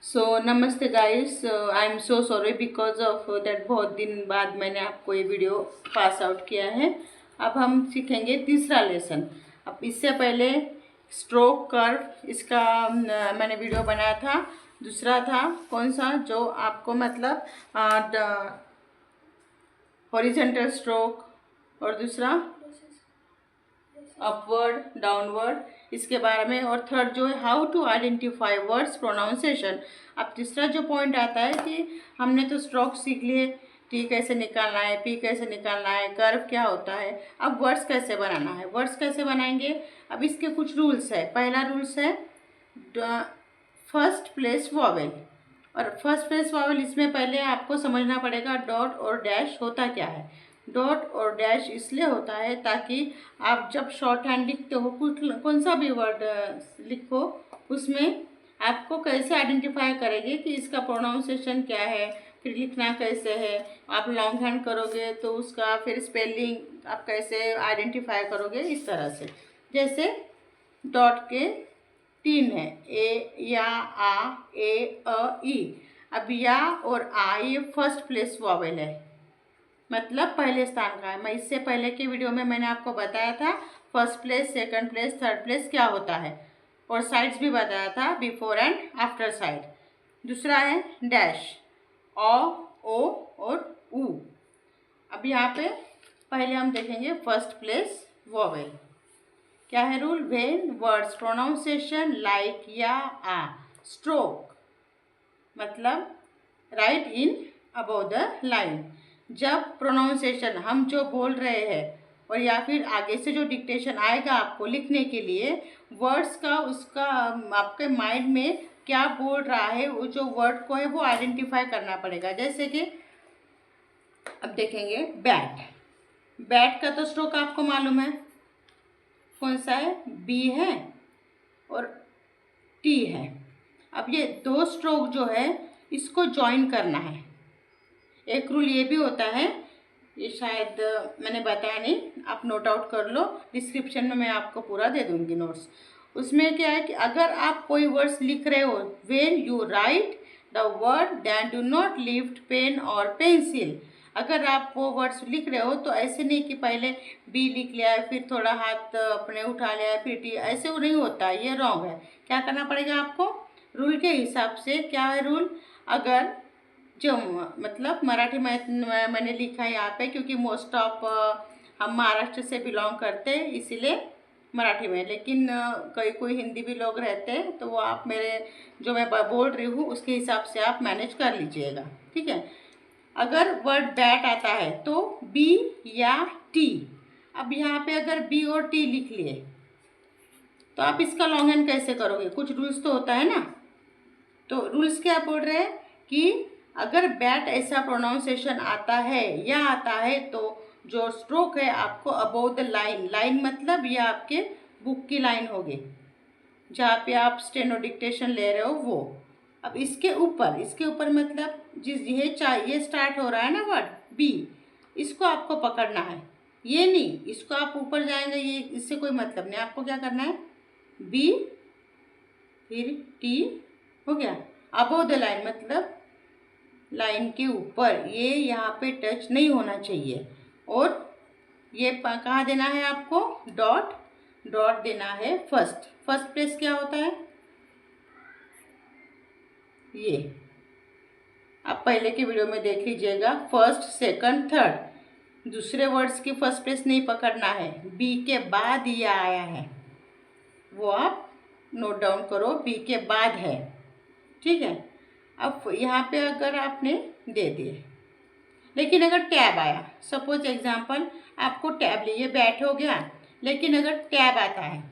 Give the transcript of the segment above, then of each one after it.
सो नमस्ते guys, I am so sorry because of that बहुत दिन बाद मैंने आपको ये वीडियो पास आउट किया है। अब हम सीखेंगे तीसरा लेसन। अब इससे पहले स्ट्रोक कर्व इसका मैंने वीडियो बनाया था। दूसरा था कौन सा जो आपको मतलब हॉरिजॉन्टल स्ट्रोक, और दूसरा अपवर्ड डाउनवर्ड इसके बारे में, और थर्ड जो है how to identify words pronunciation. अब तीसरा जो पॉइंट आता है कि हमने तो स्ट्रोक सीख लिए, टी कैसे निकालना है, पी कैसे निकालना है, कर्व क्या होता है, अब वर्ड्स कैसे बनाना है। वर्ड्स कैसे बनाएंगे, अब इसके कुछ रूल्स है। पहला रूल्स है फर्स्ट प्लेस वॉवेल, और फर्स्ट प्लेस वॉवेल इसमें पहले आपको समझना पड़ेगा डॉट और डैश होता क्या है। डॉट और डैश इसलिए होता है ताकि आप जब शॉर्ट हैंड लिखते हो, कुछ कौन सा भी वर्ड लिखो, उसमें आपको कैसे आइडेंटिफाई करेंगे कि इसका प्रोनाउंसिएशन क्या है, फिर लिखना कैसे है। आप लॉन्ग हैंड करोगे तो उसका फिर स्पेलिंग आप कैसे आइडेंटिफाई करोगे, इस तरह से। जैसे डॉट के 3 है, ए या आ, ए अ ई। अब या और आ ये फर्स्ट प्लेस वॉवेल है, मतलब पहले स्थान का है। मैं इससे पहले के वीडियो में मैंने आपको बताया था first place, second place, third place क्या होता है, और साइड्स भी बताया था, बिफोर एंड आफ्टर साइड। दूसरा है डैश, ओ और ऊ। अब यहाँ पे पहले हम देखेंगे फर्स्ट प्लेस वॉवेल। क्या है rule, when words pronunciation like या आ स्ट्रोक, मतलब right in above the line. जब प्रोनाउंसिएशन हम जो बोल रहे हैं और या फिर आगे से जो डिक्टेशन आएगा आपको लिखने के लिए, वर्ड्स का उसका आपके माइंड में क्या बोल रहा है, वो जो वर्ड को है वो आइडेंटिफाई करना पड़ेगा। जैसे कि अब देखेंगे बैट। बैट का तो स्ट्रोक आपको मालूम है कौन सा है, बी है और टी है। अब ये दो स्ट्रोक जो है इसको ज्वाइन करना है। एक रूल ये भी होता है, ये शायद मैंने बताया नहीं, आप नोट आउट कर लो, डिस्क्रिप्शन में मैं आपको पूरा दे दूँगी नोट्स। उसमें क्या है कि अगर आप कोई वर्ड्स लिख रहे हो, when you write the word then do not lift pen और पेंसिल। अगर आप वो वर्ड्स लिख रहे हो तो ऐसे नहीं कि पहले बी लिख लिया है फिर थोड़ा हाथ अपने उठा लिया है फिर टी, ऐसे वो नहीं होता, ये रॉन्ग है। क्या करना पड़ेगा आपको रूल के हिसाब से। क्या है रूल, अगर जो मतलब मराठी में मैंने लिखा है यहाँ पे, क्योंकि मोस्ट ऑफ हम महाराष्ट्र से बिलोंग करते हैं इसीलिए मराठी में, लेकिन कोई हिंदी भी लोग रहते हैं तो वो आप मेरे जो मैं बोल रही हूँ उसके हिसाब से आप मैनेज कर लीजिएगा, ठीक है। अगर वर्ड बैट आता है तो बी या टी। अब यहाँ पे अगर बी और टी लिख लिए तो आप इसका लॉन्ग हैंड कैसे करोगे, कुछ रूल्स तो होता है ना। तो रूल्स क्या बोल रहे हैं कि अगर बैट ऐसा प्रोनाउंसिएशन आता है या आता है तो जो स्ट्रोक है आपको अबोव द लाइन, लाइन मतलब ये आपके बुक की लाइन होगी जहाँ पे आप स्टेनो डिक्टेशन ले रहे हो वो। अब इसके ऊपर मतलब ये स्टार्ट हो रहा है ना वर्ड बी, इसको आपको पकड़ना है, ये नहीं इसको आप ऊपर जाएंगे, ये इससे कोई मतलब नहीं। आपको क्या करना है, बी फिर टी, हो गया। अबोव द लाइन मतलब लाइन के ऊपर, ये यहाँ पे टच नहीं होना चाहिए। और ये कहाँ देना है आपको, डॉट, डॉट देना है फर्स्ट। फर्स्ट प्लेस क्या होता है, ये आप पहले के वीडियो में देख लीजिएगा, फर्स्ट सेकंड थर्ड। दूसरे वर्ड्स की फर्स्ट प्लेस नहीं पकड़ना है, बी के बाद ये आया है वो आप नोट डाउन करो, बी के बाद है, ठीक है। अब यहाँ पे अगर आपने दे दिए, लेकिन अगर टैब आया, सपोज एग्जांपल आपको टैब लिए बैठ हो गया, लेकिन अगर टैब आता है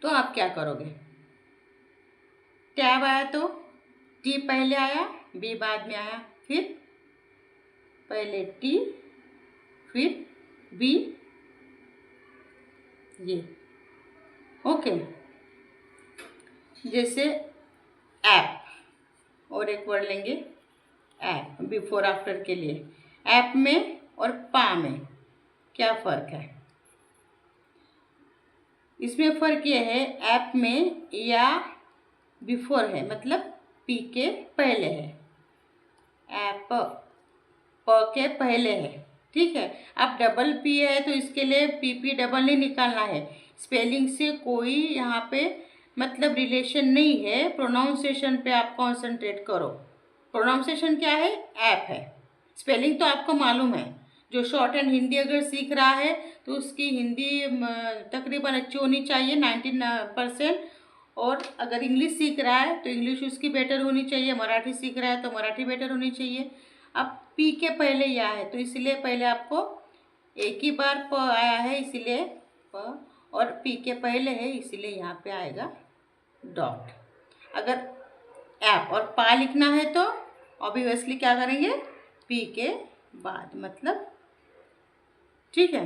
तो आप क्या करोगे। टैब आया तो टी पहले आया, बी बाद में आया, फिर पहले टी फिर बी, ये ओके। जैसे ऐप, और एक वर्ड लेंगे ऐप, बिफोर आफ्टर के लिए। ऐप में और पा में क्या फ़र्क है, इसमें फ़र्क ये है ऐप में या बिफोर है, मतलब पी के पहले है, ऐप प के पहले है, ठीक है। अब डबल पी है तो इसके लिए पी डबल नहीं निकालना है, स्पेलिंग से कोई यहाँ पे मतलब रिलेशन नहीं है, प्रोनाउंसिएशन पे आप कॉन्सेंट्रेट करो। प्रोनाउंसिएशन क्या है? ऐप है। स्पेलिंग तो आपको मालूम है, जो शॉर्ट एंड हिंदी अगर सीख रहा है तो उसकी हिंदी तकरीबन अच्छी होनी चाहिए 90%, और अगर इंग्लिश सीख रहा है तो इंग्लिश उसकी बेटर होनी चाहिए, मराठी सीख रहा है तो मराठी बेटर होनी चाहिए। अब पी के पहले यह है तो इसलिए पहले आपको एक ही बार प आया है, इसीलिए प, और पी के पहले है इसीलिए यहाँ पे आएगा डॉट। अगर ऐप और पा लिखना है तो ऑब्वियसली क्या करेंगे? पी के बाद, मतलब ठीक है।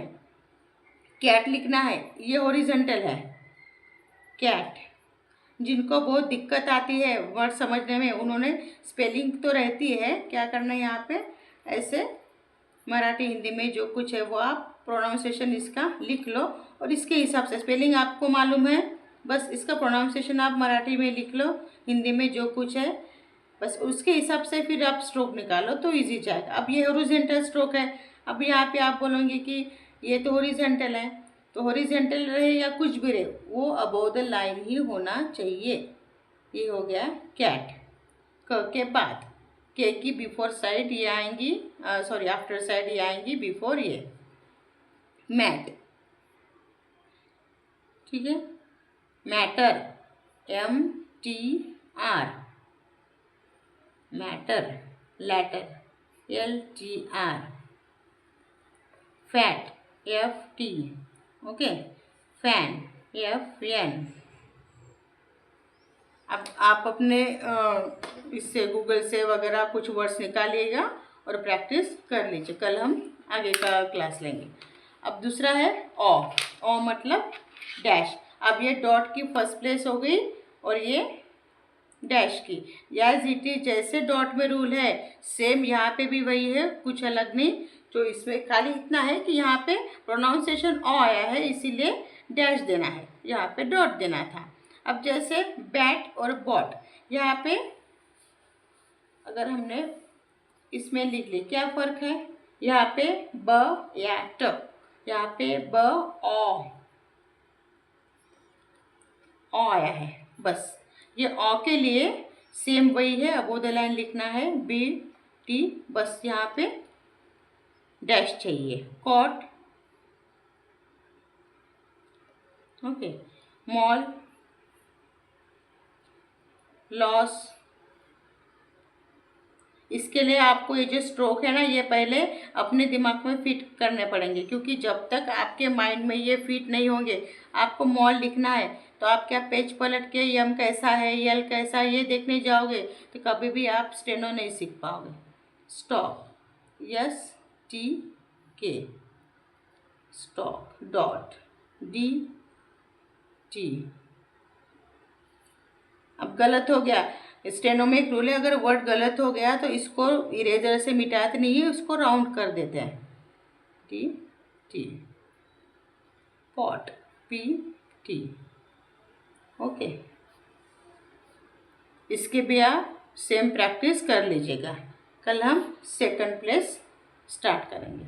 कैट लिखना है, ये हॉरिजॉन्टल है कैट। जिनको बहुत दिक्कत आती है वर्ड समझने में, उन्होंने स्पेलिंग तो रहती है, क्या करना है यहाँ पे ऐसे मराठी हिंदी में जो कुछ है वो आप प्रोनाउंसिएशन इसका लिख लो, और इसके हिसाब से स्पेलिंग आपको मालूम है, बस इसका प्रोनाउंसिएशन आप मराठी में लिख लो, हिंदी में जो कुछ है बस उसके हिसाब से फिर आप स्ट्रोक निकालो तो इजी जाएगा। अब ये हॉरिजॉन्टल स्ट्रोक है, अब यहाँ पे आप बोलोगे कि ये तो हॉरिजॉन्टल है, तो हॉरिजॉन्टल रहे या कुछ भी रहे वो अबव द लाइन ही होना चाहिए। ये हो गया कैट। क के बाद के की बिफोर साइड ये आएंगी, सॉरी आफ्टर साइड ये आएंगी, बिफोर ये मैट, ठीक है। Matter, MTR, matter, letter, LTR, fat, FT, okay, fan, FN। अब आप अपने इससे गूगल से वगैरह कुछ वर्ड्स निकालिएगा और प्रैक्टिस कर लीजिए, कल हम आगे का क्लास लेंगे। अब दूसरा है ओ मतलब डैश। अब ये डॉट की फर्स्ट प्लेस हो गई और ये डैश की, याज इट इज जैसे डॉट में रूल है सेम यहाँ पे भी वही है, कुछ अलग नहीं। तो इसमें खाली इतना है कि यहाँ पे प्रोनाउंसिएशन ओ आया है इसीलिए डैश देना है, यहाँ पे डॉट देना था। अब जैसे बैट और बॉट, यहाँ पे अगर हमने इसमें लिख ली क्या फ़र्क है? यहाँ पे ब या ट, यहाँ पे ब ओ आया है, बस ये ओ के लिए सेम वही है, अबोव द लाइन लिखना है BT, बस यहाँ पे डैश चाहिए। Cot, okay, mall, loss. इसके लिए आपको ये जो स्ट्रोक है ना ये पहले अपने दिमाग में फिट करने पड़ेंगे, क्योंकि जब तक आपके माइंड में ये फिट नहीं होंगे, आपको मॉल लिखना है तो आप क्या पेज पलट के यम कैसा है, यल कैसा है ये देखने जाओगे तो कभी भी आप स्टेनो नहीं सीख पाओगे। Stock, STK, stock, dot, DT। अब गलत हो गया, स्टेनो में एक रूल है, अगर वर्ड गलत हो गया तो इसको इरेजर से मिटाते नहीं है, उसको राउंड कर देते हैं, TT। Pot, PT, okay. इसके भी आप सेम प्रैक्टिस कर लीजिएगा, कल हम सेकंड प्लेस स्टार्ट करेंगे।